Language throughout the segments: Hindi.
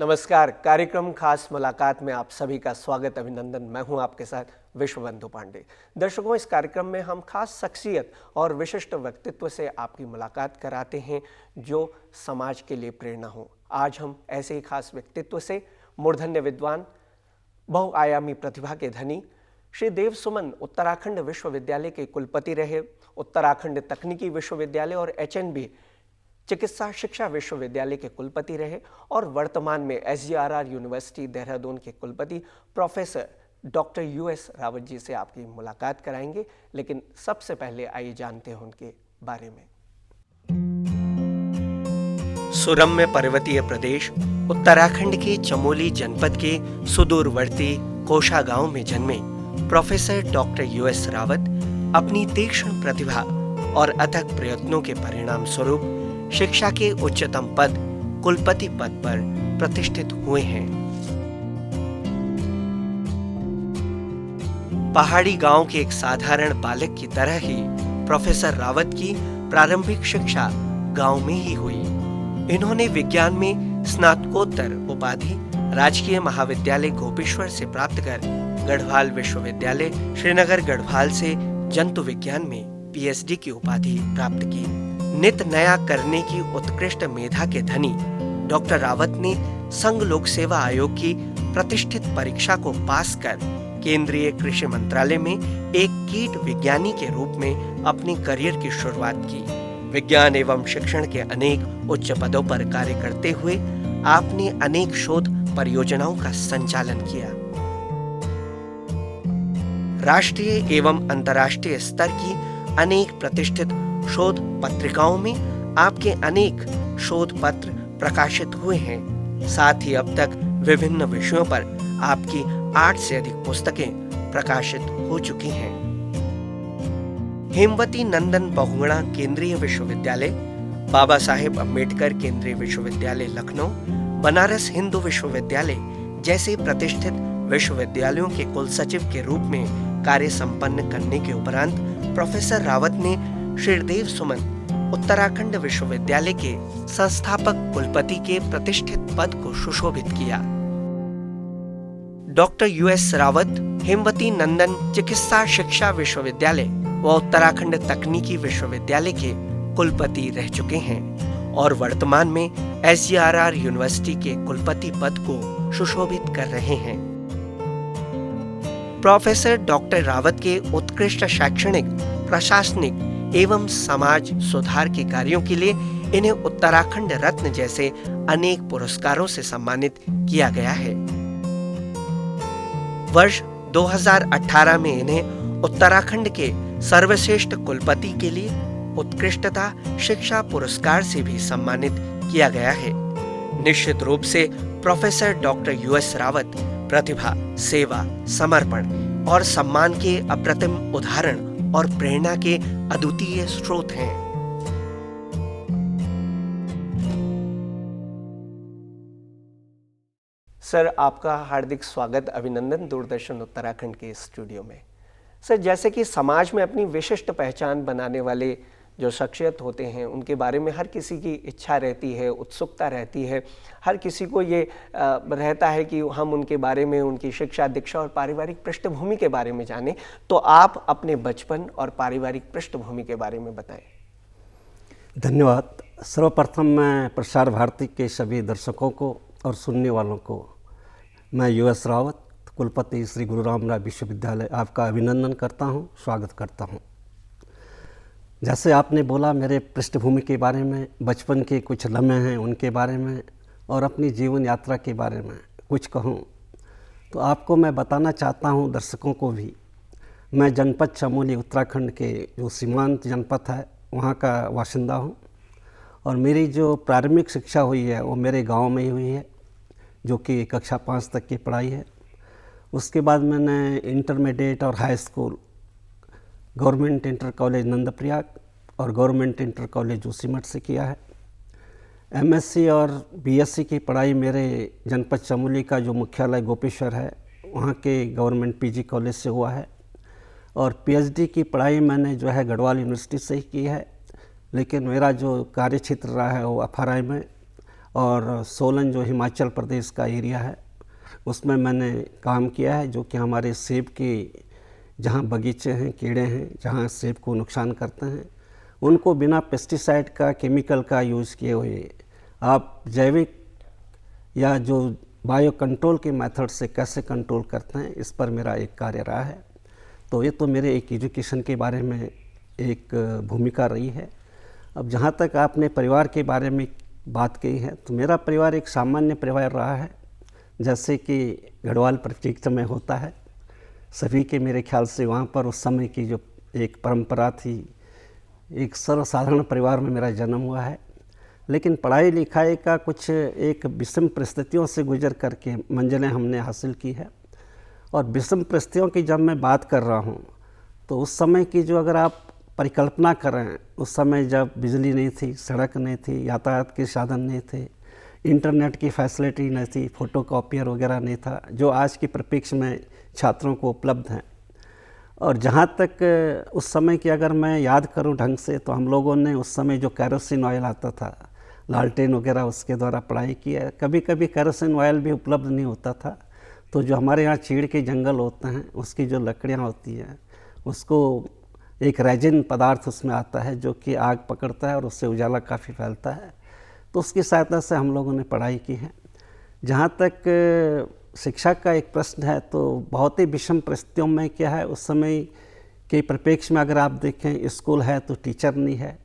नमस्कार। कार्यक्रम खास मुलाकात में आप सभी का स्वागत, अभिनंदन। मैं हूं आपके साथ विश्वबंधु पांडे। दर्शकों, इस कार्यक्रम में हम खास शख्सियत और विशिष्ट व्यक्तित्व से आपकी मुलाकात कराते हैं जो समाज के लिए प्रेरणा हो। आज हम ऐसे ही खास व्यक्तित्व से मूर्धन्य विद्वान, बहुआयामी प्रतिभा के धनी श्री देव सुमन उत्तराखंड विश्वविद्यालय के कुलपति रहे, उत्तराखंड तकनीकी विश्वविद्यालय और HNB चिकित्सा शिक्षा विश्वविद्यालय के कुलपति रहे और वर्तमान में SGRR यूनिवर्सिटी देहरादून के कुलपति professor doctor US Rawat ji से आपकी मुलाकात कराएंगे। लेकिन सबसे पहले आइए जानते हैं उनके बारे में। सुरम्य पर्वतीय प्रदेश उत्तराखंड के चमोली जनपद के सुदूरवर्ती कोशा गांव में जन्मे प्रोफेसर डॉक्टर US रावत अपनी तीक्ष्ण प्रतिभा और अथक प्रयत्नों के परिणाम स्वरूप शिक्षा के उच्चतम पद कुलपति पद पर प्रतिष्ठित हुए हैं। पहाड़ी गांव के एक साधारण बालक की तरह ही प्रोफेसर रावत की प्रारंभिक शिक्षा गांव में ही हुई। इन्होंने विज्ञान में स्नातकोत्तर उपाधि राजकीय महाविद्यालय गोपेश्वर से प्राप्त कर गढ़वाल विश्वविद्यालय श्रीनगर गढ़वाल से जंतु विज्ञान में PhD की उपाधि प्राप्त की। नित नया करने की उत्कृष्ट मेधा के धनी डॉक्टर रावत ने संघ लोक सेवा आयोग की प्रतिष्ठित परीक्षा को पास कर केंद्रीय कृषि मंत्रालय में एक कीट विज्ञानी के रूप में अपने करियर की शुरुआत की। विज्ञान एवं शिक्षण के अनेक उच्च पदों पर कार्य करते हुए आपने अनेक शोध परियोजनाओं का संचालन किया। राष्ट्रीय एवं अंतर्राष्ट्रीय स्तर की अनेक प्रतिष्ठित शोध पत्रिकाओं में आपके अनेक शोध पत्र प्रकाशित हुए हैं। साथ ही अब तक विभिन्न विषयों पर आपकी 8 से अधिक पुस्तकें प्रकाशित हो चुकी हैं। हेमवती नंदन बहुगुणा केंद्रीय विश्वविद्यालय, बाबा साहेब अम्बेडकर केंद्रीय विश्वविद्यालय लखनऊ, बनारस हिंदू विश्वविद्यालय जैसे प्रतिष्ठित विश्वविद्यालयों के कुलसचिव के रूप में कार्य संपन्न करने के उपरांत प्रोफेसर रावत ने श्री देव सुमन उत्तराखंड विश्वविद्यालय के संस्थापक कुलपति के प्रतिष्ठित पद को सुशोभित किया। डॉक्टर US रावत हेमवती नंदन चिकित्सा शिक्षा विश्वविद्यालय व उत्तराखंड तकनीकी विश्वविद्यालय के कुलपति रह चुके हैं और वर्तमान में SGRR यूनिवर्सिटी के कुलपति पद को सुशोभित कर रहे हैं। प्रोफेसर डॉक्टर रावत के उत्कृष्ट शैक्षणिक, प्रशासनिक एवं समाज सुधार के कार्यों के लिए इन्हें उत्तराखंड रत्न जैसे अनेक पुरस्कारों से सम्मानित किया गया है। वर्ष 2018 में इन्हें उत्तराखंड के सर्वश्रेष्ठ कुलपति के लिए उत्कृष्टता शिक्षा पुरस्कार से भी सम्मानित किया गया है। निश्चित रूप से प्रोफेसर डॉक्टर US रावत प्रतिभा, सेवा, समर्पण और सम्मान के अप्रतिम उदाहरण और प्रेरणा के अद्वितीय स्रोत हैं। सर, आपका हार्दिक स्वागत, अभिनंदन दूरदर्शन उत्तराखंड के स्टूडियो में। सर, जैसे कि समाज में अपनी विशिष्ट पहचान बनाने वाले जो शख्सियत होते हैं उनके बारे में हर किसी की इच्छा रहती है, उत्सुकता रहती है। हर किसी को ये रहता है कि हम उनके बारे में, उनकी शिक्षा, दीक्षा और पारिवारिक पृष्ठभूमि के बारे में जानें। तो आप अपने बचपन और पारिवारिक पृष्ठभूमि के बारे में बताएं। धन्यवाद। सर्वप्रथम मैं प्रसार भारती के सभी दर्शकों को और सुनने वालों को मैं US रावत कुलपति श्री गुरु रामराव विश्वविद्यालय आपका अभिनंदन करता हूँ, स्वागत करता हूँ। जैसे आपने बोला मेरे पृष्ठभूमि के बारे में, बचपन के कुछ लम्हे हैं उनके बारे में और अपनी जीवन यात्रा के बारे में कुछ कहूँ तो आपको मैं बताना चाहता हूँ, दर्शकों को भी। मैं जनपद चमोली उत्तराखंड के जो सीमांत जनपद है वहाँ का बाशिंदा हूँ और मेरी जो प्रारंभिक शिक्षा हुई है वो मेरे गांव में ही हुई है, जो कि कक्षा 5 तक की पढ़ाई है। उसके बाद मैंने इंटरमीडिएट और high school government inter college Nandprayag और गवर्नमेंट इंटर कॉलेज जोशीमठ से किया है। MSc और BSc की पढ़ाई मेरे जनपद चमोली का जो मुख्यालय गोपेश्वर है वहाँ के गवर्नमेंट PG कॉलेज से हुआ है और PhD की पढ़ाई मैंने जो है गढ़वाल यूनिवर्सिटी से ही की है। लेकिन मेरा जो कार्य क्षेत्र रहा है वो FRI में और सोलन जो हिमाचल प्रदेश का एरिया है उसमें मैंने काम किया है, जो कि हमारे सेब के जहाँ बगीचे हैं, कीड़े हैं, जहाँ सेब को नुकसान करते हैं, उनको बिना पेस्टिसाइड का, केमिकल का यूज़ किए हुए आप जैविक या जो बायो कंट्रोल के मेथड से कैसे कंट्रोल करते हैं, इस पर मेरा एक कार्य रहा है। तो ये तो मेरे एक एजुकेशन के बारे में एक भूमिका रही है। अब जहाँ तक आपने परिवार के बारे में बात की है, तो मेरा परिवार एक सामान्य परिवार रहा है, जैसे कि गढ़वाल परिप्रेक्ष्य में होता है। सभी के मेरे ख्याल से वहाँ पर उस समय की जो एक परंपरा थी, एक सर्वसाधारण परिवार में मेरा जन्म हुआ है। लेकिन पढ़ाई लिखाई का कुछ एक विषम परिस्थितियों से गुजर करके मंजिलें हमने हासिल की है। और विषम परिस्थितियों की जब मैं बात कर रहा हूँ, तो उस समय की जो अगर आप परिकल्पना करें, उस समय जब बिजली नहीं थी, सड़क नहीं थी, यातायात के साधन नहीं थे, इंटरनेट की फैसिलिटी नहीं थी, फ़ोटोकॉपियर वगैरह नहीं था, जो आज के परिप्रेक्ष्य में छात्रों को उपलब्ध हैं। और जहाँ तक उस समय की अगर मैं याद करूँ ढंग से, तो हम लोगों ने उस समय जो कैरोसिन ऑयल आता था, लालटेन वगैरह, उसके द्वारा पढ़ाई की है। कभी कभी कैरोसिन ऑयल भी उपलब्ध नहीं होता था, तो जो हमारे यहाँ चीड़ के जंगल होते हैं, उसकी जो लकड़ियाँ होती हैं, उसको एक रेजिन पदार्थ उसमें आता है जो कि आग पकड़ता है और उससे उजाला काफ़ी फैलता है। तो उसकी सहायता से हम लोगों ने पढ़ाई की है। जहाँ तक शिक्षा का एक प्रश्न है, तो बहुत ही विषम परिस्थितियों में क्या है, उस समय के परिप्रेक्ष्य में अगर आप देखें, स्कूल है तो टीचर नहीं है,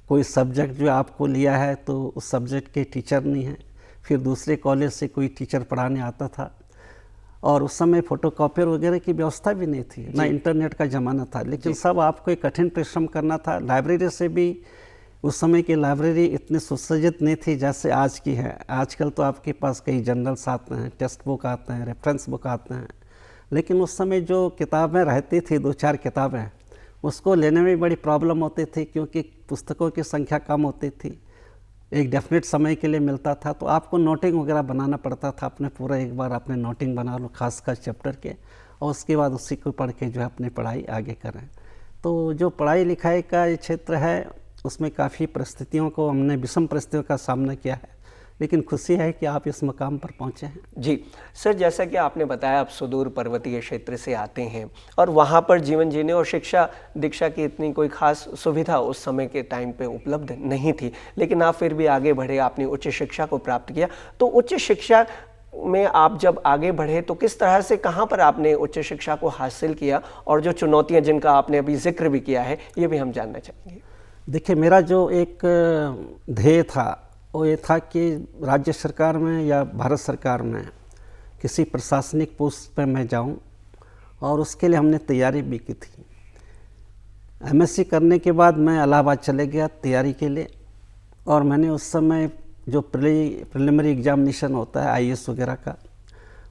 कोई सब्जेक्ट जो आपको लिया है तो उस सब्जेक्ट के टीचर नहीं है, फिर दूसरे कॉलेज से कोई टीचर पढ़ाने आता था। और उस समय फ़ोटोकॉपियर वगैरह की व्यवस्था भी नहीं थी, ना इंटरनेट का ज़माना था, लेकिन सब आपको एक कठिन परिश्रम करना था। लाइब्रेरी से भी उस समय की लाइब्रेरी इतनी सुसज्जित नहीं थी जैसे आज की है। आजकल तो आपके पास कई जर्नल्स आते हैं, टेक्स्ट बुक आते हैं, रेफरेंस बुक आते हैं, लेकिन उस समय जो किताबें रहती थी, 2-4 किताबें, उसको लेने में बड़ी प्रॉब्लम होती थी, क्योंकि पुस्तकों की संख्या कम होती थी, एक डेफिनेट समय के लिए मिलता था, तो आपको नोटिंग वगैरह बनाना पड़ता था। अपने पूरा एक बार अपने नोटिंग बना लो खासकर चैप्टर के, और उसके बाद उसी को पढ़ के जो है अपनी पढ़ाई आगे करें। तो जो पढ़ाई लिखाई का ये क्षेत्र है, उसमें काफ़ी परिस्थितियों को हमने विषम परिस्थितियों का सामना किया है, लेकिन खुशी है कि आप इस मकाम पर पहुँचे हैं। जी सर, जैसा कि आपने बताया आप सुदूर पर्वतीय क्षेत्र से आते हैं और वहाँ पर जीवन जीने और शिक्षा दीक्षा की इतनी कोई खास सुविधा उस समय के टाइम पे उपलब्ध नहीं थी, लेकिन आप फिर भी आगे बढ़े, आपने उच्च शिक्षा को प्राप्त किया। तो उच्च शिक्षा में आप जब आगे बढ़े तो किस तरह से, कहाँ पर आपने उच्च शिक्षा को हासिल किया, और जो चुनौतियाँ जिनका आपने अभी जिक्र भी किया है, ये भी हम जानना चाहेंगे। देखिए, मेरा जो एक ध्येय था वो ये था कि राज्य सरकार में या भारत सरकार में किसी प्रशासनिक पोस्ट पर मैं जाऊं, और उसके लिए हमने तैयारी भी की थी। एमएससी करने के बाद मैं इलाहाबाद चले गया तैयारी के लिए, और मैंने उस समय जो प्रिलिमिनरी एग्जामिनेशन होता है आईएएस वगैरह का,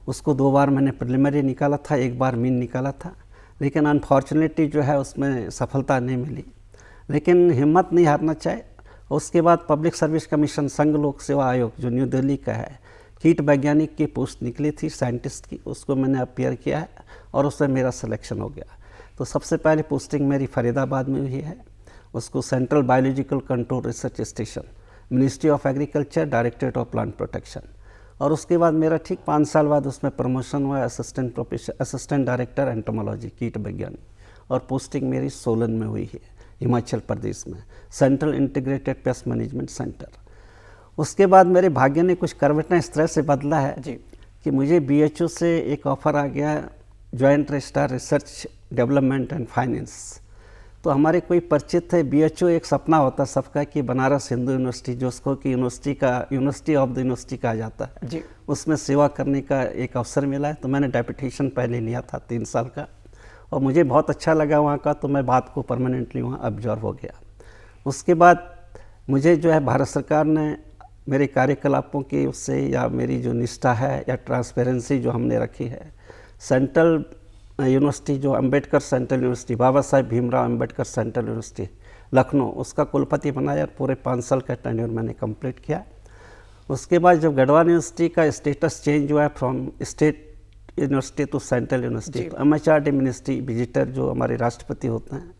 उसको 2 बार मैंने प्रिलिमिनरी निकाला था, 1 बार मीन निकाला था, लेकिन अनफॉर्चुनेटली जो है उसमें सफलता नहीं मिली। लेकिन हिम्मत नहीं हारना चाहिए। उसके बाद पब्लिक सर्विस कमीशन, संघ लोक सेवा आयोग जो न्यू दिल्ली का है, कीट वैज्ञानिक की पोस्ट निकली थी साइंटिस्ट की, उसको मैंने अपीयर किया है और उसमें मेरा सिलेक्शन हो गया। तो सबसे पहले पोस्टिंग मेरी फरीदाबाद में हुई है, उसको central biological control research station, ministry of agriculture, directorate of plant protection. और उसके बाद मेरा ठीक 5 साल बाद उसमें प्रमोशन हुआ असिस्टेंट डायरेक्टर एंटोमोलॉजी कीट वैज्ञानिक, और पोस्टिंग मेरी सोलन में हुई है, हिमाचल प्रदेश में, central integrated pest management centre. उसके बाद मेरे भाग्य ने कुछ करवटें इस तरह से बदला है जी कि मुझे बीएचयू से एक ऑफ़र आ गया, joint registrar research development and finance. तो हमारे कोई परिचित थे, बीएचयू एक सपना होता सबका कि बनारस हिंदू यूनिवर्सिटी, जो उसको कि यूनिवर्सिटी ऑफ द यूनिवर्सिटी कहा जाता है जी, उसमें सेवा करने का एक अवसर मिला है। तो मैंने डेपुटेशन पहले लिया था 3 साल का, और मुझे बहुत अच्छा लगा वहाँ का, तो मैं बात को परमानेंटली वहाँ ऑब्जर्व हो गया। उसके बाद मुझे जो है भारत सरकार ने मेरे कार्यकलापों की उससे, या मेरी जो निष्ठा है या ट्रांसपेरेंसी जो हमने रखी है, सेंट्रल यूनिवर्सिटी जो Ambedkar central university, Baba Saheb Bhimrao Ambedkar central university Lucknow, उसका कुलपति बनाया। पूरे 5 साल का टेन्योर मैंने कंप्लीट किया। उसके बाद जब गढ़वाल यूनिवर्सिटी का स्टेटस चेंज हुआ from state university to central university, तो एमएचआरडी मिनिस्ट्री विजिटर जो हमारे राष्ट्रपति होते हैं,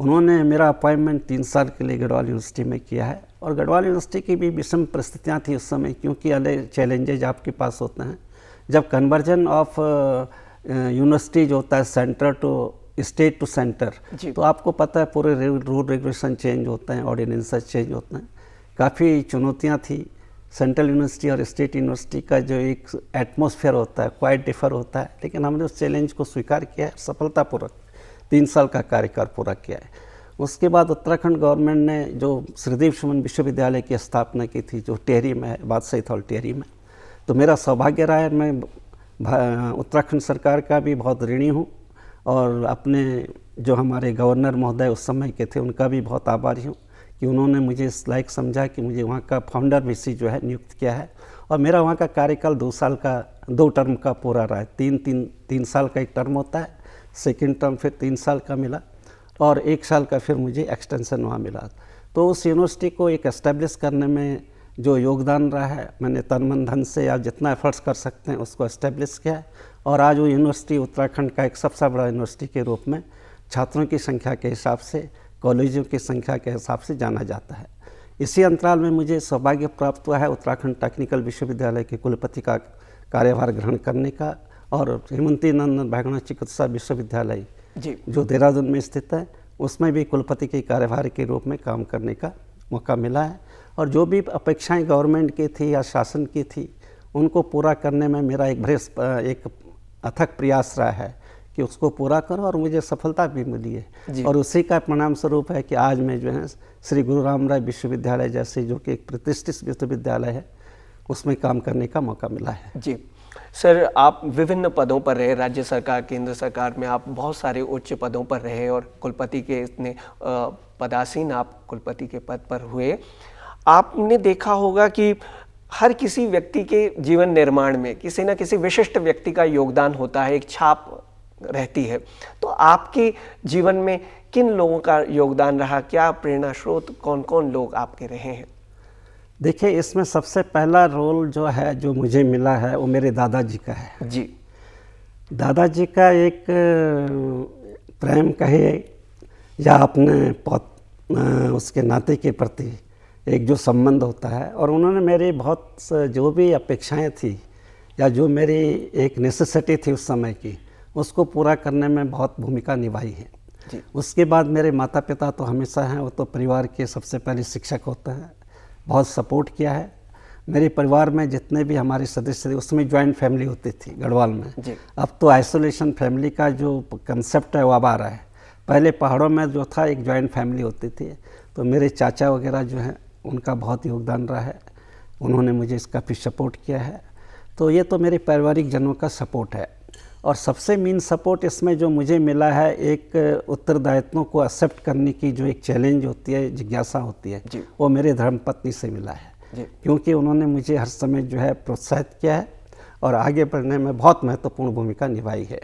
उन्होंने मेरा अपॉइंटमेंट 3 साल के लिए गढ़वाल यूनिवर्सिटी में किया है। और गढ़वाल यूनिवर्सिटी की भी विषम परिस्थितियाँ थी उस समय, क्योंकि अलग चैलेंजेज आपके पास होते हैं। जब कन्वर्जन ऑफ यूनिवर्सिटी जो होता है centre to state to centre, तो आपको पता है पूरे रूल रेगुलेशन चेंज होते हैं, ऑर्डिनेंसेस चेंज होते हैं, काफ़ी चुनौतियाँ थी। सेंट्रल यूनिवर्सिटी और स्टेट यूनिवर्सिटी का जो एक एटमॉस्फेयर होता है क्वाइट डिफर होता है, लेकिन हमने उस चैलेंज को स्वीकार किया है, सफलतापूर्वक 3 साल का कार्यकाल पूरा किया है। उसके बाद उत्तराखंड गवर्नमेंट ने जो श्रीदेव सुमन विश्वविद्यालय की स्थापना की थी, जो टिहरी में है, बादशाही थॉल टिहरी में, तो मेरा सौभाग्य रहा है, मैं उत्तराखंड सरकार का भी बहुत ऋणी हूँ और अपने जो हमारे गवर्नर महोदय उस समय के थे उनका भी बहुत आभारी हूँ कि उन्होंने मुझे इस लायक समझा कि मुझे वहाँ का फाउंडर वीसी जो है नियुक्त किया है। और मेरा वहाँ का कार्यकाल 2 टर्म का पूरा रहा है। 3 साल का एक टर्म होता है, सेकेंड टर्म फिर 3 साल का मिला और 1 साल का फिर मुझे एक्सटेंशन वहाँ मिला। तो उस यूनिवर्सिटी को एक एस्टेब्लिश करने में जो योगदान रहा है, मैंने तन मन धन से आप जितना एफर्ट्स कर सकते हैं उसको एस्टेब्लिश किया है। और आज वो यूनिवर्सिटी उत्तराखंड का एक सबसे बड़ा यूनिवर्सिटी के रूप में छात्रों की संख्या के हिसाब से, कॉलेजों की संख्या के हिसाब से जाना जाता है। इसी अंतराल में मुझे सौभाग्य प्राप्त हुआ है उत्तराखंड टेक्निकल विश्वविद्यालय के कुलपति का कार्यभार ग्रहण करने का, और हेमंती नंदन भागवत चिकित्सा विश्वविद्यालय जो देहरादून में स्थित है उसमें भी कुलपति के कार्यभार के रूप में काम करने का मौका मिला है। और जो भी अपेक्षाएं गवर्नमेंट की थी या शासन की थी उनको पूरा करने में मेरा एक अथक प्रयास रहा है कि उसको पूरा करो, और मुझे सफलता भी मिली है। और उसी का परिणाम स्वरूप है कि आज मैं जो है श्री गुरु रामराय विश्वविद्यालय जैसे जो कि एक प्रतिष्ठित विश्वविद्यालय है उसमें काम करने का मौका मिला है। जी सर, आप विभिन्न पदों पर रहे, राज्य सरकार, केंद्र सरकार में आप बहुत सारे उच्च पदों पर रहे और कुलपति के इतने पदासीन आप कुलपति के पद पर हुए। आपने देखा होगा कि हर किसी व्यक्ति के जीवन निर्माण में किसी न किसी विशिष्ट व्यक्ति का योगदान होता है, एक छाप रहती है। तो आपके जीवन में किन लोगों का योगदान रहा, क्या प्रेरणा स्रोत, कौन कौन लोग आपके रहे हैं? देखिए, इसमें सबसे पहला रोल जो है जो मुझे मिला है वो मेरे दादाजी का है। जी, दादाजी का एक प्रेम कहे या अपने उसके नाते के प्रति एक जो संबंध होता है, और उन्होंने मेरी बहुत जो भी अपेक्षाएं थी या जो मेरी एक नेसेसिटी थी उस समय की, उसको पूरा करने में बहुत भूमिका निभाई है। जी। उसके बाद मेरे माता पिता तो हमेशा हैं, वो तो परिवार के सबसे पहले शिक्षक होते हैं, बहुत सपोर्ट किया है। मेरे परिवार में जितने भी हमारे सदस्य थे उसमें जॉइंट फैमिली होती थी गढ़वाल में। जी। अब तो आइसोलेशन फैमिली का जो कंसेप्ट है वो अब आ रहा है। पहले पहाड़ों में जो था एक जॉइंट फैमिली होती थी, तो मेरे चाचा वगैरह जो हैं उनका बहुत योगदान रहा है, उन्होंने मुझे इसका भी सपोर्ट किया है। तो ये तो मेरे पारिवारिक जनों का सपोर्ट है। और सबसे मेन सपोर्ट इसमें जो मुझे मिला है, एक उत्तरदायित्वों को एक्सेप्ट करने की जो एक चैलेंज होती है, जिज्ञासा होती है, वो मेरे धर्मपत्नी से मिला है। क्योंकि उन्होंने मुझे हर समय जो है प्रोत्साहित किया है और आगे बढ़ने में बहुत महत्वपूर्ण भूमिका निभाई है।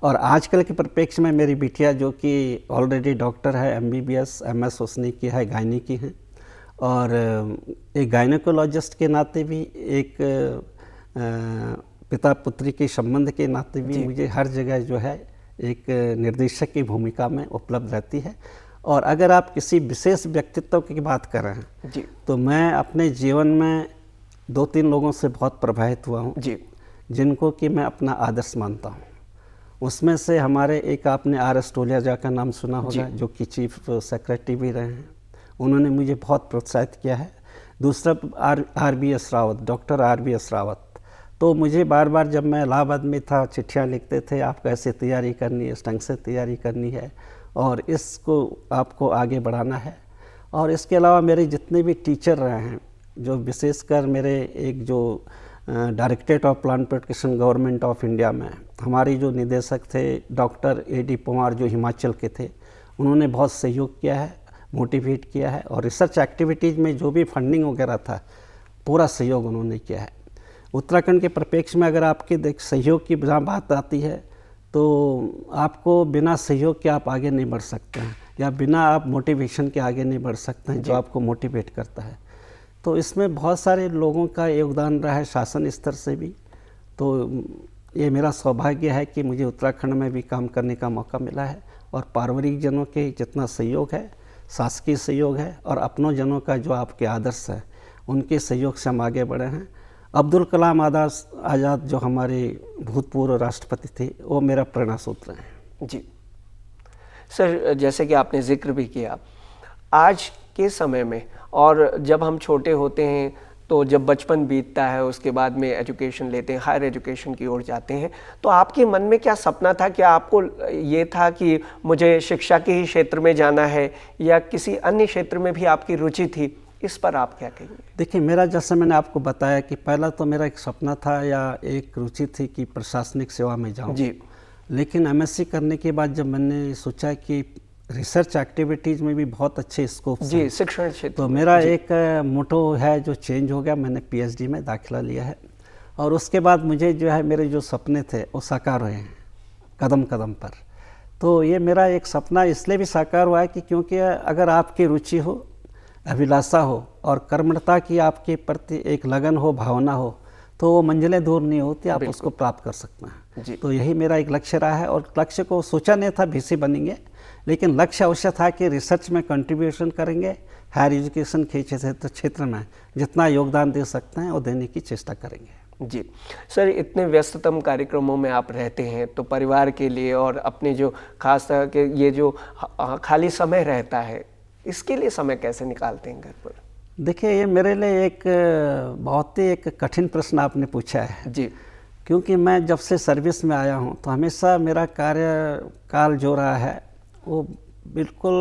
और आजकल के परिप्रेक्ष्य में मेरी बिटिया जो कि ऑलरेडी डॉक्टर है, MBBS MS उसने की है, गायनी की है, और एक गायनेकोलॉजिस्ट के नाते भी, एक पिता पुत्री के संबंध के नाते भी मुझे हर जगह जो है एक निर्देशक की भूमिका में उपलब्ध रहती है। और अगर आप किसी विशेष व्यक्तित्व की बात कर रहे हैं तो मैं अपने जीवन में 2-3 लोगों से बहुत प्रभावित हुआ हूँ जिनको कि मैं अपना आदर्श मानता हूँ। उसमें से हमारे एक, आपने R.S. टोलिया का नाम सुना होगा, जो कि चीफ सेक्रेटरी भी रहे हैं, उन्होंने मुझे बहुत प्रोत्साहित किया है। दूसरा R.B.S. Rawat, doctor R.B.S. Rawat, तो मुझे बार बार जब मैं इलाहाबाद में था चिट्ठियाँ लिखते थे, आप कैसे तैयारी करनी है, इस ढंग से तैयारी करनी है और इसको आपको आगे बढ़ाना है। और इसके अलावा मेरे जितने भी टीचर रहे हैं, जो विशेषकर मेरे एक जो directorate of plant protection government of India में हमारी जो निदेशक थे डॉक्टर A.D. पवार, जो हिमाचल के थे, उन्होंने बहुत सहयोग किया है, मोटिवेट किया है, और रिसर्च एक्टिविटीज़ में जो भी फंडिंग वगैरह था पूरा सहयोग उन्होंने किया है। उत्तराखंड के परिप्रेक्ष्य में अगर आपके सहयोग की बात आती है तो आपको बिना सहयोग के आप आगे नहीं बढ़ सकते हैं, या बिना आप मोटिवेशन के आगे नहीं बढ़ सकते हैं जो आपको मोटिवेट करता है। तो इसमें बहुत सारे लोगों का योगदान रहा है, शासन स्तर से भी। तो ये मेरा सौभाग्य है कि मुझे उत्तराखंड में भी काम करने का मौका मिला है और पारिवारिक जनों के जितना सहयोग है, शासकीय सहयोग है और अपनों जनों का जो आपके आदर्श है, उनके सहयोग से हम आगे बढ़े हैं। अब्दुल कलाम आज़ाद जो हमारे भूतपूर्व राष्ट्रपति थे, वो मेरा प्रेरणा सूत्र हैं। जी सर, जैसे कि आपने जिक्र भी किया, आज के समय में और जब हम छोटे होते हैं तो जब बचपन बीतता है उसके बाद में एजुकेशन लेते हैं, हायर एजुकेशन की ओर जाते हैं, तो आपके मन में क्या सपना था? क्या आपको ये था कि मुझे शिक्षा के ही क्षेत्र में जाना है या किसी अन्य क्षेत्र में भी आपकी रुचि थी? इस पर आप क्या कहेंगे? देखिए, मेरा जैसे मैंने आपको बताया कि पहला तो मेरा एक सपना था या एक रुचि थी कि प्रशासनिक सेवा में जाऊँ जी। लेकिन एमएससी करने के बाद जब मैंने सोचा कि रिसर्च एक्टिविटीज़ में भी बहुत अच्छे स्कोप जी, शिक्षण क्षेत्र, तो मेरा एक मोटो है जो चेंज हो गया। मैंने पीएचडी में दाखिला लिया है और उसके बाद मुझे जो है मेरे जो सपने थे वो साकार हुए हैं कदम कदम पर। तो ये मेरा एक सपना इसलिए भी साकार हुआ है कि क्योंकि अगर आपकी रुचि हो, अभिलाषा हो और कर्मठता की आपके प्रति एक लगन हो, भावना हो, तो वो मंजिलें दूर नहीं होती, आप उसको प्राप्त कर सकते हैं। तो यही मेरा एक लक्ष्य रहा है और लक्ष्य को सोचा नहीं था बीसी बनेंगे, लेकिन लक्ष्य अवश्य था कि रिसर्च में कंट्रीब्यूशन करेंगे, हायर एजुकेशन के क्षेत्र में जितना योगदान दे सकते हैं वो देने की चेष्टा करेंगे। जी सर, इतने व्यस्ततम कार्यक्रमों में आप रहते हैं तो परिवार के लिए और अपने जो खास तरह के ये जो खाली समय रहता है, इसके लिए समय कैसे निकालते हैं घर पर? देखिए, ये मेरे लिए एक बहुत ही एक कठिन प्रश्न आपने पूछा है जी, क्योंकि मैं जब से सर्विस में आया हूँ तो हमेशा मेरा कार्यकाल जो रहा है वो बिल्कुल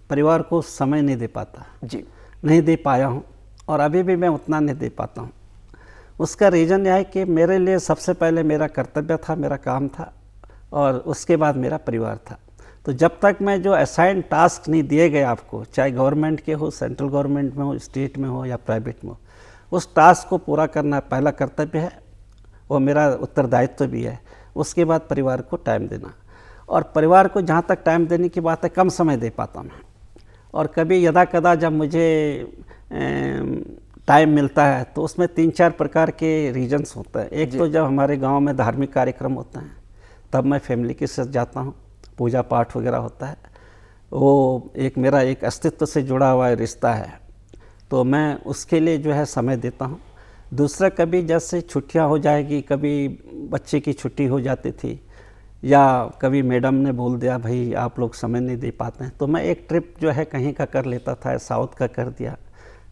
परिवार को समय नहीं दे पाता, जी, नहीं दे पाया हूँ और अभी भी मैं उतना नहीं दे पाता हूँ। उसका रीज़न यह है कि मेरे लिए सबसे पहले मेरा कर्तव्य था, मेरा काम था और उसके बाद मेरा परिवार था। तो जब तक मैं जो असाइन टास्क नहीं दिए गए आपको, चाहे गवर्नमेंट के हो, सेंट्रल गवर्नमेंट में हो, स्टेट में हो या प्राइवेट में हो, उस टास्क को पूरा करना पहला कर्तव्य है, वो मेरा उत्तरदायित्व भी है। उसके बाद परिवार को टाइम देना, और परिवार को जहाँ तक टाइम देने की बात है कम समय दे पाता मैं, और कभी यदा कदा जब मुझे टाइम मिलता है तो उसमें 3-4 प्रकार के रीजन्स होते हैं। एक तो जब हमारे गांव में धार्मिक कार्यक्रम होते हैं तब मैं फैमिली के साथ जाता हूँ, पूजा पाठ वगैरह होता है, वो एक मेरा एक अस्तित्व से जुड़ा हुआ रिश्ता है, तो मैं उसके लिए जो है समय देता हूँ। दूसरा, कभी जैसे छुट्टियाँ हो जाएगी, कभी बच्चे की छुट्टी हो जाती थी या कभी मैडम ने बोल दिया भाई आप लोग समय नहीं दे पाते हैं, तो मैं एक ट्रिप जो है कहीं का कर लेता था, साउथ का कर दिया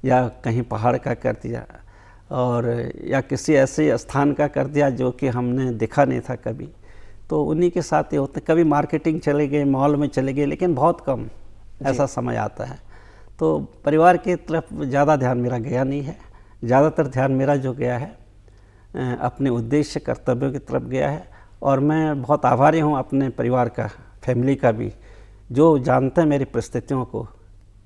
या कहीं पहाड़ का कर दिया और या किसी ऐसे स्थान का कर दिया जो कि हमने देखा नहीं था कभी, तो उन्हीं के साथ ये होते। कभी मार्केटिंग चले गए, मॉल में चले गए, लेकिन बहुत कम ऐसा समय आता है। तो परिवार की तरफ ज़्यादा ध्यान मेरा गया नहीं है, ज़्यादातर ध्यान मेरा जो गया है अपने उद्देश्य कर्तव्यों की तरफ गया है। और मैं बहुत आभारी हूँ अपने परिवार का, फैमिली का भी, जो जानते हैं मेरी परिस्थितियों को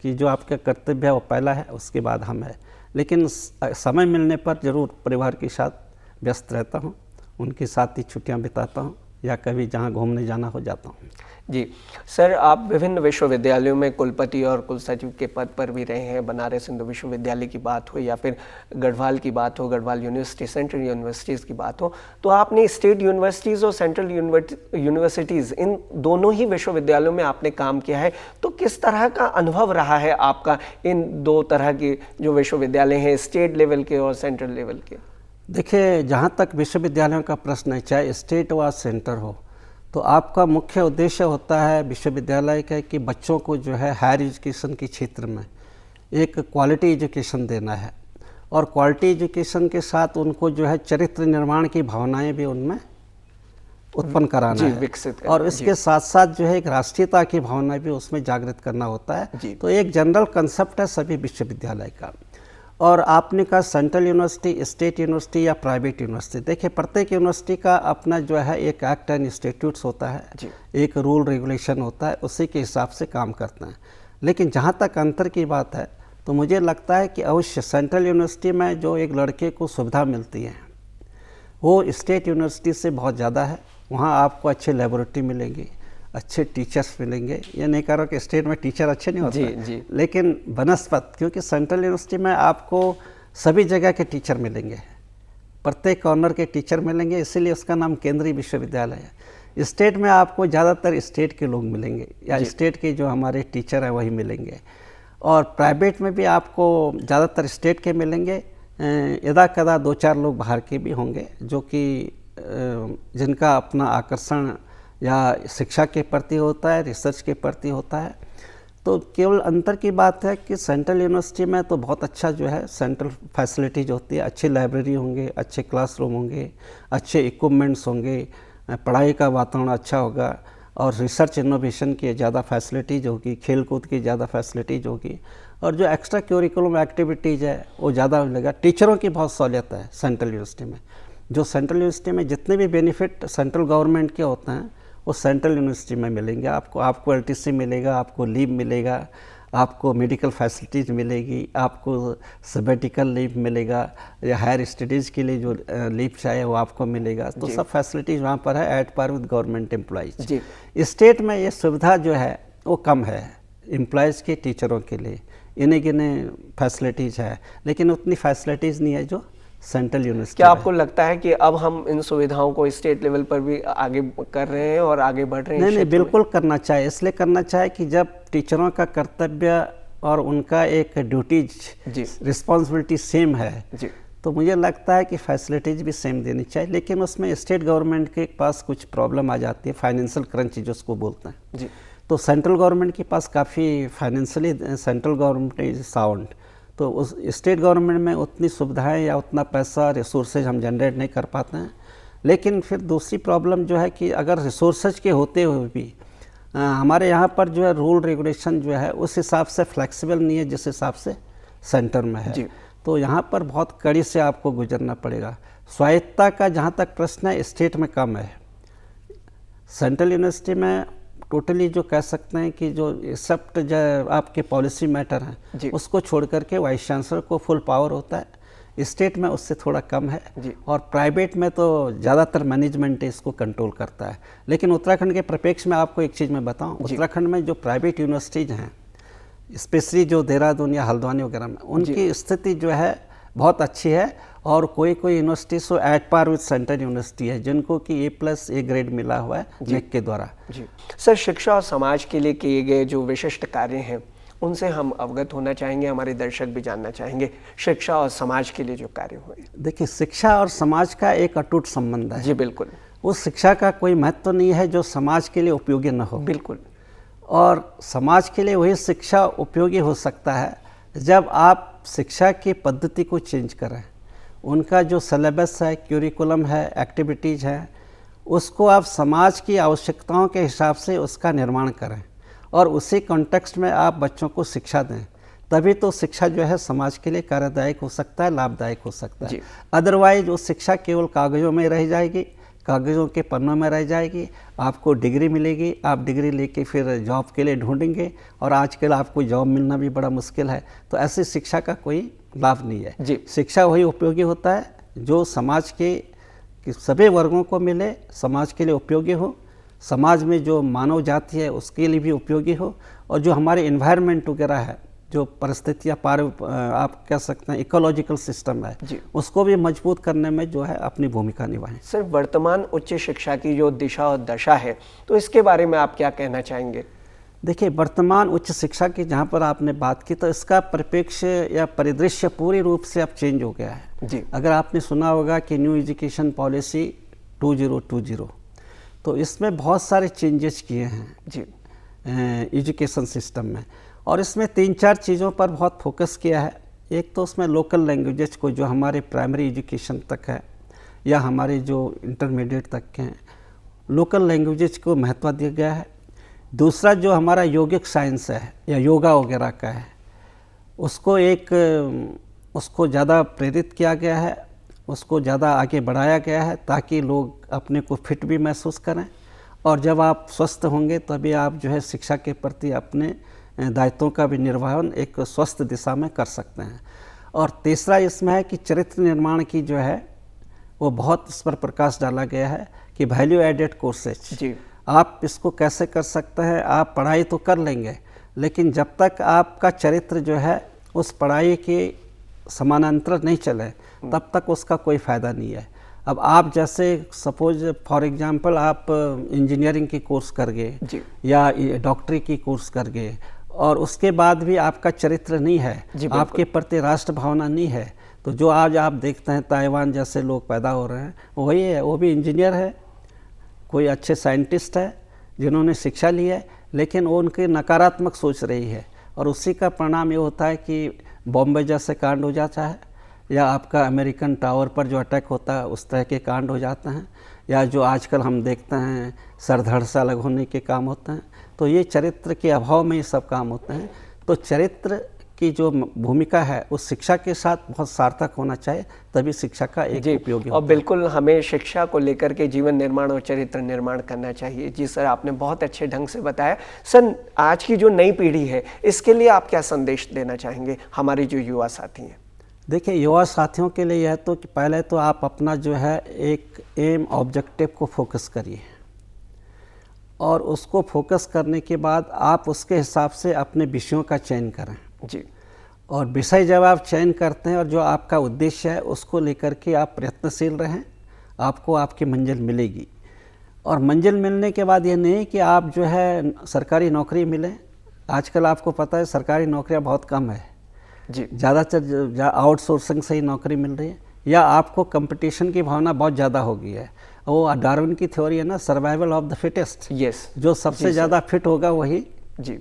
कि जो आपका कर्तव्य है वो पहला है, उसके बाद हम है। लेकिन समय मिलने पर ज़रूर परिवार के साथ व्यस्त रहता हूँ, उनके साथ ही छुट्टियाँ बिताता हूँ या कभी जहाँ घूमने जाना हो जाता हूँ। जी सर, आप विभिन्न विश्वविद्यालयों में कुलपति और कुलसचिव के पद पर भी रहे हैं। बनारस हिंदू विश्वविद्यालय की बात हो या फिर गढ़वाल की बात हो, गढ़वाल यूनिवर्सिटी, सेंट्रल यूनिवर्सिटीज़ की बात हो, तो आपने स्टेट यूनिवर्सिटीज़ और सेंट्रल यूनिवर्सिटीज़ इन दोनों ही विश्वविद्यालयों में आपने काम किया है। तो किस तरह का अनुभव रहा है आपका इन दो तरह के जो विश्वविद्यालय हैं, स्टेट लेवल के और सेंट्रल लेवल के? देखिए, जहाँ तक विश्वविद्यालयों का प्रश्न है, चाहे स्टेट व सेंटर हो, तो आपका मुख्य उद्देश्य होता है विश्वविद्यालय का कि बच्चों को जो है हायर एजुकेशन के क्षेत्र में एक क्वालिटी एजुकेशन देना है, और क्वालिटी एजुकेशन के साथ उनको जो है चरित्र निर्माण की भावनाएं भी उनमें उत्पन्न कराना है, विकसित करना, और इसके साथ साथ जो है एक राष्ट्रीयता की भावना भी उसमें जागृत करना होता है। तो एक जनरल कंसेप्ट है सभी विश्वविद्यालय का। और आपने कहा सेंट्रल यूनिवर्सिटी, स्टेट यूनिवर्सिटी या प्राइवेट यूनिवर्सिटी, देखिए प्रत्येक यूनिवर्सिटी का अपना जो है एक एक्ट एंड इंस्टीट्यूट्स होता है, एक रूल रेगुलेशन होता है, उसी के हिसाब से काम करते हैं। लेकिन जहाँ तक अंतर की बात है तो मुझे लगता है कि अवश्य सेंट्रल यूनिवर्सिटी में जो एक लड़के को सुविधा मिलती है वो स्टेट यूनिवर्सिटी से बहुत ज़्यादा है। वहाँ आपको अच्छे लेबोरेटरी मिलेंगी, अच्छे टीचर्स मिलेंगे। ये नहीं कह रहा कि स्टेट में टीचर अच्छे नहीं होते, लेकिन बनस्पत, क्योंकि सेंट्रल यूनिवर्सिटी में आपको सभी जगह के टीचर मिलेंगे, प्रत्येक कॉर्नर के टीचर मिलेंगे, इसीलिए उसका नाम केंद्रीय विश्वविद्यालय है। स्टेट में आपको ज़्यादातर स्टेट के लोग मिलेंगे या स्टेट के जो हमारे टीचर हैं वही मिलेंगे, और प्राइवेट में भी आपको ज़्यादातर स्टेट के मिलेंगे। यदा कदा 2-4 लोग बाहर के भी होंगे जो कि जिनका अपना आकर्षण या शिक्षा के प्रति होता है, रिसर्च के प्रति होता है। तो केवल अंतर की बात है कि सेंट्रल यूनिवर्सिटी में तो बहुत अच्छा जो है सेंट्रल फैसिलिटीज होती है, अच्छी लाइब्रेरी होंगे, अच्छे क्लासरूम होंगे, अच्छे इक्विपमेंट्स होंगे, पढ़ाई का वातावरण अच्छा होगा, और रिसर्च इनोवेशन की ज़्यादा फैसिलिटीज होगी, खेल कूद की ज़्यादा फैसिलिटीज होगी, और जो एक्स्ट्रा करिकुलम एक्टिविटीज़ है वो ज़्यादा मिलेगा। टीचरों की बहुत सहूलियत है सेंट्रल यूनिवर्सिटी में। जो सेंट्रल यूनिवर्सिटी में जितने भी बेनिफिट सेंट्रल गवर्नमेंट के होते हैं वो सेंट्रल यूनिवर्सिटी में मिलेंगे। आपको एलटीसी मिलेगा, आपको लीव मिलेगा, आपको मेडिकल फैसिलिटीज़ मिलेगी, आपको सबेटिकल लीव मिलेगा, या हायर स्टडीज़ के लिए जो लीव चाहिए वो आपको मिलेगा। तो सब फैसिलिटीज़ वहाँ पर है at par with government employees. State में ये सुविधा जो है वो कम है एम्प्लॉयज़ के, टीचरों के लिए इन्हें गिने फैसिलिटीज़ है, लेकिन उतनी फैसिलिटीज़ नहीं है जो सेंट्रल यूनिवर्सिटी। क्या आपको लगता है कि अब हम इन सुविधाओं को स्टेट लेवल पर भी आगे कर रहे हैं और आगे बढ़ रहे हैं? नहीं, बिल्कुल करना चाहिए। इसलिए करना चाहिए कि जब टीचरों का कर्तव्य और उनका एक ड्यूटीज रिस्पॉन्सिबिलिटी सेम है जी, तो मुझे लगता है कि फैसिलिटीज़ भी सेम देनी चाहिए। लेकिन उसमें स्टेट गवर्नमेंट के पास कुछ प्रॉब्लम आ जाती है, फाइनेंशियल क्रंच जिसको बोलते हैं जी। तो सेंट्रल गवर्नमेंट के पास काफ़ी financially central government is sound, तो उस स्टेट गवर्नमेंट में उतनी सुविधाएं या उतना पैसा रिसोर्सेज हम जनरेट नहीं कर पाते हैं। लेकिन फिर दूसरी प्रॉब्लम जो है कि अगर रिसोर्सेज के होते हुए भी हमारे यहाँ पर जो है रूल रेगुलेशन जो है उस हिसाब से फ्लेक्सिबल नहीं है जिस हिसाब से सेंटर में है जी। तो यहाँ पर बहुत कड़ी से आपको गुजरना पड़ेगा। स्वायत्तता का जहाँ तक प्रश्न है स्टेट में कम है। सेंट्रल यूनिवर्सिटी में टोटली जो कह सकते हैं कि जो एक्सेप्ट जो आपके पॉलिसी मैटर हैं उसको छोड़ करके वाइस चांसलर को फुल पावर होता है। स्टेट में उससे थोड़ा कम है और प्राइवेट में तो ज़्यादातर मैनेजमेंट इसको कंट्रोल करता है। लेकिन उत्तराखंड के प्रपेक्ष में आपको एक चीज़ मैं बताऊं, उत्तराखंड में जो प्राइवेट यूनिवर्सिटीज़ हैं स्पेशली जो देहरादून या हल्द्वानी वगैरह में, उनकी स्थिति जो है बहुत अच्छी है। और कोई university so at par with central university है जिनको कि A+ ग्रेड मिला हुआ है नेक के द्वारा जी। सर, शिक्षा और समाज के लिए किए गए जो विशिष्ट कार्य हैं उनसे हम अवगत होना चाहेंगे, हमारे दर्शक भी जानना चाहेंगे शिक्षा और समाज के लिए जो कार्य हुए। देखिए, शिक्षा और समाज का एक अटूट संबंध है जी। बिल्कुल, उस शिक्षा का कोई महत्व नहीं है जो समाज के लिए उपयोगी न हो। बिल्कुल, और समाज के लिए वही शिक्षा उपयोगी हो सकता है जब आप शिक्षा की पद्धति को चेंज करें। उनका जो सिलेबस है, क्यूरिकुलम है, एक्टिविटीज़ है, उसको आप समाज की आवश्यकताओं के हिसाब से उसका निर्माण करें और उसी कॉन्टेक्स्ट में आप बच्चों को शिक्षा दें। तभी तो शिक्षा जो है समाज के लिए कार्यदायक हो सकता है, लाभदायक हो सकता है। अदरवाइज वो शिक्षा केवल कागज़ों में रह जाएगी, कागज़ों के पन्नों में रह जाएगी। आपको डिग्री मिलेगी, आप डिग्री लेके फिर जॉब के लिए ढूंढेंगे और आजकल आपको जॉब मिलना भी बड़ा मुश्किल है। तो ऐसी शिक्षा का कोई लाभ नहीं है जी। शिक्षा वही उपयोगी होता है जो समाज के सभी वर्गों को मिले, समाज के लिए उपयोगी हो, समाज में जो मानव जाति है उसके लिए भी उपयोगी हो, और जो हमारे इन्वायरमेंट वगैरह है, जो परिस्थितियाँ आप कह सकते हैं इकोलॉजिकल सिस्टम है जी, उसको भी मजबूत करने में जो है अपनी भूमिका निभाएं। सर, वर्तमान उच्च शिक्षा की जो दिशा और दशा है तो इसके बारे में आप क्या कहना चाहेंगे? देखिए, वर्तमान उच्च शिक्षा की जहाँ पर आपने बात की तो इसका परिप्रेक्ष्य या परिदृश्य पूरी रूप से अब चेंज हो गया है जी। अगर आपने सुना होगा कि न्यू एजुकेशन पॉलिसी 2020, तो इसमें बहुत सारे चेंजेस किए हैं जी एजुकेशन सिस्टम में, और इसमें 3-4 चीज़ों पर बहुत फोकस किया है। एक तो उसमें लोकल लैंग्वेजेस को जो हमारे प्राइमरी एजुकेशन तक है या हमारे जो इंटरमीडिएट तक के हैं, लोकल लैंग्वेजेस को महत्व दिया गया है। दूसरा जो हमारा योगिक साइंस है या योगा वगैरह का है, उसको ज़्यादा प्रेरित किया गया है, उसको ज़्यादा आगे बढ़ाया गया है ताकि लोग अपने को फिट भी महसूस करें, और जब आप स्वस्थ होंगे तभी आप जो है शिक्षा के प्रति अपने दायित्वों का भी निर्वहन एक स्वस्थ दिशा में कर सकते हैं। और तीसरा इसमें है कि चरित्र निर्माण की जो है वो बहुत इस पर प्रकाश डाला गया है कि वैल्यू एडेड कोर्सेज जी, आप इसको कैसे कर सकते हैं। आप पढ़ाई तो कर लेंगे लेकिन जब तक आपका चरित्र जो है उस पढ़ाई के समानांतर नहीं चले तब तक उसका कोई फ़ायदा नहीं है। अब आप जैसे सपोज फॉर एग्जांपल आप इंजीनियरिंग की कोर्स कर गए या डॉक्टरी की कोर्स कर गए और उसके बाद भी आपका चरित्र नहीं है, आपके प्रति राष्ट्र भावना नहीं है, तो जो आज आप देखते हैं ताइवान जैसे लोग पैदा हो रहे हैं वही है, वो भी इंजीनियर है, कोई अच्छे साइंटिस्ट है जिन्होंने शिक्षा ली है, लेकिन वो उनकी नकारात्मक सोच रही है और उसी का परिणाम ये होता है कि बॉम्बे जैसे कांड हो जाता है या आपका अमेरिकन टावर पर जो अटैक होता है उस तरह के कांड हो जाते हैं, या जो आजकल हम देखते हैं सरधड़ से अलग होने के काम होते हैं। तो ये चरित्र के अभाव में ये सब काम होते हैं। तो चरित्र की जो भूमिका है उस शिक्षा के साथ बहुत सार्थक होना चाहिए, तभी शिक्षा का एक उपयोगी और बिल्कुल हमें शिक्षा को लेकर के जीवन निर्माण और चरित्र निर्माण करना चाहिए। जी सर, आपने बहुत अच्छे ढंग से बताया। सर, आज की जो नई पीढ़ी है इसके लिए आप क्या संदेश देना चाहेंगे हमारे जो युवा साथी हैं? देखिए, युवा साथियों के लिए यह तो कि पहले तो आप अपना जो है एक एम ऑब्जेक्टिव को फोकस करिए और उसको फोकस करने के बाद आप उसके हिसाब से अपने विषयों का चयन करें। जी। और विषय जब आप चयन करते हैं और जो आपका उद्देश्य है उसको लेकर के आप प्रयत्नशील रहें, आपको आपकी मंजिल मिलेगी। और मंजिल मिलने के बाद ये नहीं कि आप जो है सरकारी नौकरी मिले। आजकल आपको पता है सरकारी नौकरियां बहुत कम है जी, ज़्यादातर आउटसोर्सिंग से ही नौकरी मिल रही है, या आपको कंपटीशन की भावना बहुत ज़्यादा हो गई है। वो डार्विन की थ्योरी है ना, survival of the fittest. Yes, जो सबसे ज़्यादा फिट होगा वही जी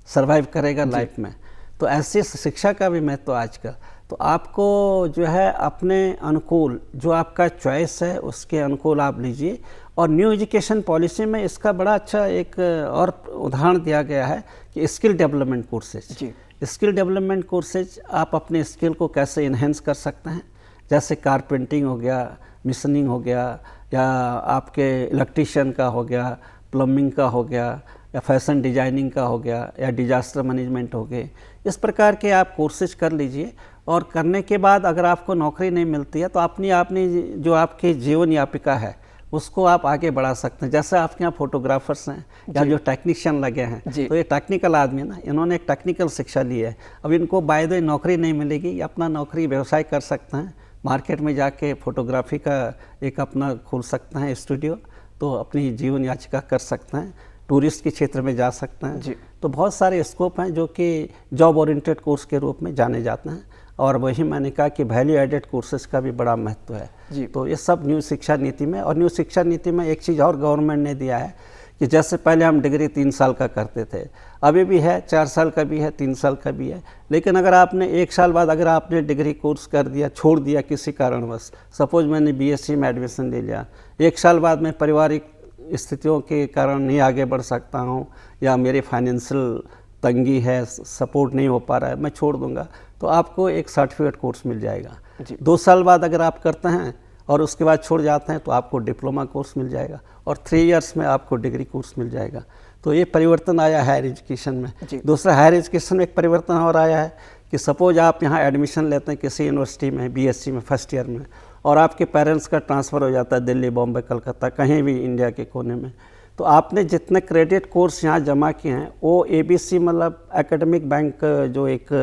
सर्वाइव करेगा लाइफ में। तो ऐसी शिक्षा का भी महत्व तो आजकल तो आपको जो है अपने अनुकूल जो आपका चॉइस है उसके अनुकूल आप लीजिए। और न्यू एजुकेशन पॉलिसी में इसका बड़ा अच्छा एक और उदाहरण दिया गया है कि स्किल डेवलपमेंट कोर्सेज। जी, स्किल डेवलपमेंट कोर्सेज आप अपने स्किल को कैसे इन्हेंस कर सकते हैं, जैसे कारपेंटिंग हो गया, मिशनिंग हो गया, या आपके इलेक्ट्रीशियन का हो गया, प्लम्बिंग का हो गया, या फैशन डिजाइनिंग का हो गया, या डिजास्टर मैनेजमेंट हो गए। इस प्रकार के आप कोर्सेज कर लीजिए और करने के बाद अगर आपको नौकरी नहीं मिलती है तो अपनी जो आपकी जीवन यापिका है उसको आप आगे बढ़ा सकते हैं। जैसे आपके यहाँ फोटोग्राफर्स हैं या जो टेक्नीशियन लगे हैं, तो ये टेक्निकल आदमी है ना, इन्होंने एक टेक्निकल शिक्षा ली है। अब इनको बाय द वे नौकरी नहीं मिलेगी, अपना नौकरी व्यवसाय कर सकते हैं, मार्केट में जाके फोटोग्राफी का एक अपना खोल सकते हैं स्टूडियो, तो अपनी जीवन याचिका कर सकते हैं, टूरिस्ट के क्षेत्र में जा सकते हैं जी। तो बहुत सारे स्कोप हैं जो कि जॉब ओरिएंटेड कोर्स के रूप में जाने जाते हैं। और वही मैंने कहा कि वैल्यू एडेड कोर्सेज का भी बड़ा महत्व है जी। तो ये सब न्यू शिक्षा नीति में। और न्यू शिक्षा नीति में एक चीज़ और गवर्नमेंट ने दिया है कि जैसे पहले हम डिग्री 3 साल का करते थे, अभी भी है, 4 साल का भी है, 3 साल का भी है, लेकिन अगर आपने 1 साल बाद अगर आपने डिग्री कोर्स कर दिया, छोड़ दिया किसी कारणवश, सपोज मैंने बीएससी में एडमिशन ले लिया, 1 साल बाद मैं पारिवारिक स्थितियों के कारण नहीं आगे बढ़ सकता हूँ या मेरे फाइनेंशियल तंगी है, सपोर्ट नहीं हो पा रहा है, मैं छोड़ दूंगा, तो आपको एक सर्टिफिकेट कोर्स मिल जाएगा। 2 साल बाद अगर आप करते हैं और उसके बाद छोड़ जाते हैं तो आपको डिप्लोमा कोर्स मिल जाएगा और 3 इयर्स में आपको डिग्री कोर्स मिल जाएगा। तो ये परिवर्तन आया है हायर एजुकेशन में। दूसरा, हायर एजुकेशन में एक परिवर्तन और आया है कि सपोज आप यहाँ एडमिशन लेते हैं किसी यूनिवर्सिटी में, बीएससी में फर्स्ट ईयर में, और आपके पेरेंट्स का ट्रांसफ़र हो जाता है दिल्ली, बॉम्बे, कलकत्ता, कहीं भी इंडिया के कोने में, तो आपने जितने क्रेडिट कोर्स यहाँ जमा किए हैं वो एबीसी मतलब एकेडमिक बैंक जो एक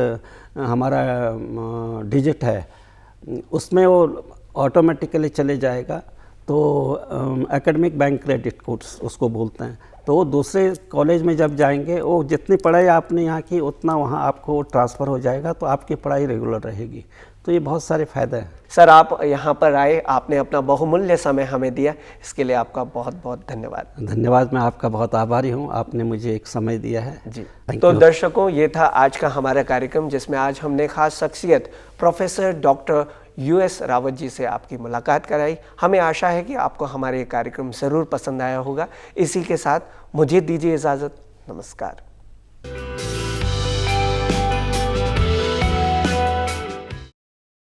हमारा डिजिट है उसमें वो ऑटोमेटिकली चले जाएगा। तो एकेडमिक बैंक क्रेडिट कोर्स उसको बोलते हैं। तो वो दूसरे कॉलेज में जब जाएंगे वो जितनी पढ़ाई आपने यहाँ की उतना वहाँ आपको ट्रांसफ़र हो जाएगा, तो आपकी पढ़ाई रेगुलर रहेगी। तो ये बहुत सारे फ़ायदे हैं। सर, आप यहाँ पर आए, आपने अपना बहुमूल्य समय हमें दिया, इसके लिए आपका बहुत बहुत धन्यवाद। धन्यवाद, मैं आपका बहुत आभारी हूँ, आपने मुझे एक समय दिया है जी। तो दर्शकों, ये था आज का हमारा कार्यक्रम जिसमें आज हमने खास शख्सियत professor doctor US Rawat ji से आपकी मुलाकात कराई। हमें आशा है कि आपको हमारे ये कार्यक्रम ज़रूर पसंद आया होगा। इसी के साथ मुझे दीजिए इजाज़त। नमस्कार।